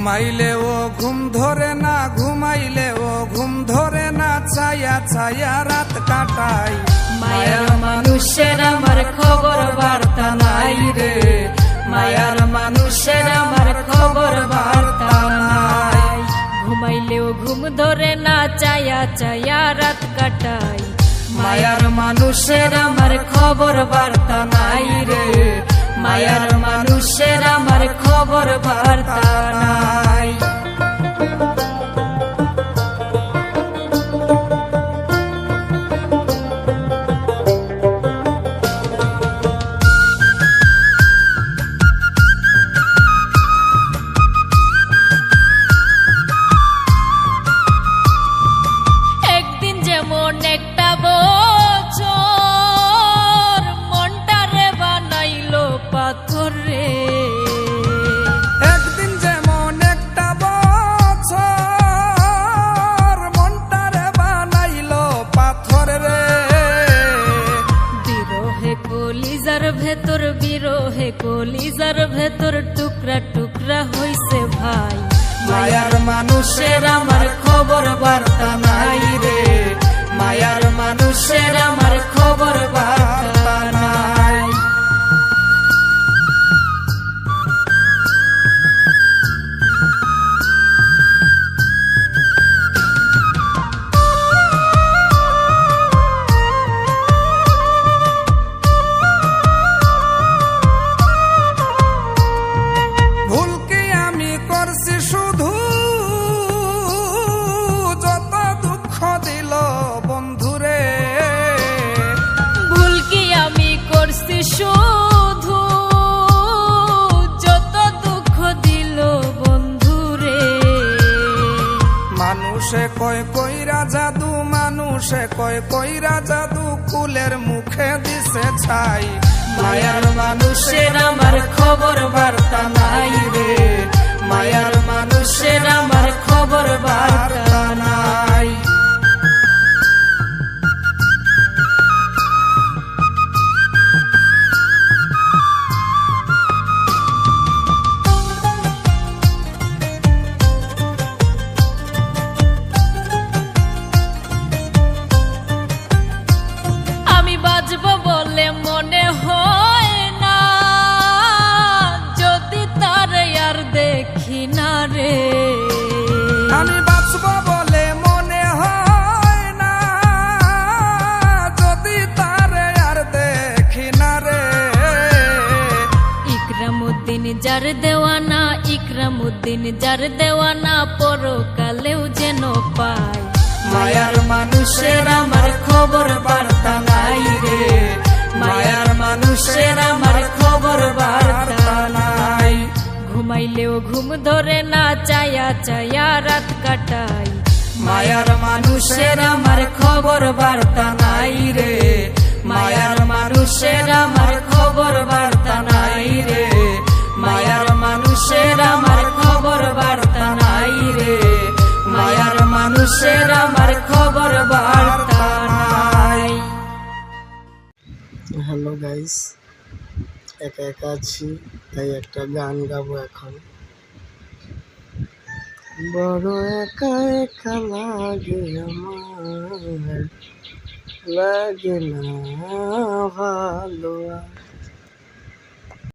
ঘুমাইলেও ঘুম ধরে না, ঘুমাইলেও ঘুম ধরে না, ছায়া ছায়া রাত কাটাই। মায়ার মানুষের আমার খবর বার্তা নাই রে, মায়ার মানুষের আমার খবর বার্তা নাই। ঘুমাইলেও ঘুম ধরে না, ছায়া ছায়া রাত কাটাই। মায়ার মানুষের আমার খবর বার্তা নাই রে, মায়ার মানুষের আমার খবর বার্তা নাই। একদিন যেমন একটা বছর মনটারে বানাইলো পাথর রে, একদিন যেমন একটা বছর মনটারে বানাইলো পাথর রে। বিরহে কলিজার ভেতর, বিরহে কলিজার ভেতর টুকরা টুকরা হইছে ভাই। মায়ার মানুষের আমার খবর বার্তা নাই রে, মায়ার মানুষের আমার খবর বার্তা নাই। ভুল কি আমি করছি শুধু, যত দুঃখ দিল বন্ধুরে। ভুল কি আমি করছি শুধু, যত দুঃখ দিল বন্ধুরে। মানুষে কয় কইরা জাদু, মানুষে কয় কইরা জাদু, কুলের মুখে দিছে ছাই। মায়ার মানুষের আমার খবর বার্তা নাই রে, মায়ার মানুষের আমার খবর বার্তা নাই। আমি বাঁচব বলে মনে হয় না, যদি তার আর দেখি না রে। আমি বাঁচব বলে মনে হয় না, যদি তারে আর দেখি না রে। ইকরামুদ্দিন যার দেওয়ানা, ইকরামুদ্দিন যার দেওয়ানা, পরকালেও যেন পায়। মায়ার মানুষের আমার খবর বার্তা নাই রে, মায়ার মানুষের আমার খবর বার্তা নাই। ঘুমাইলেও ঘুম ধরে না, ছায়া ছায়া রাত কাটাই। মায়ার মানুষের আমার খবর বার্তা নাই রে, মায়ার মানুষের আমার খবর বার্তা নাই রে, মায়ার মানুষের আমার খবর বার্তা নাই রে, মায়ার মানুষের আমার খবর বার্তা নাই। হ্যালো গাইস, একা একা আছি তাই একটা গান গাবো এখন। বড় একা একা লাগে আমার, লাগে না ভালো আর।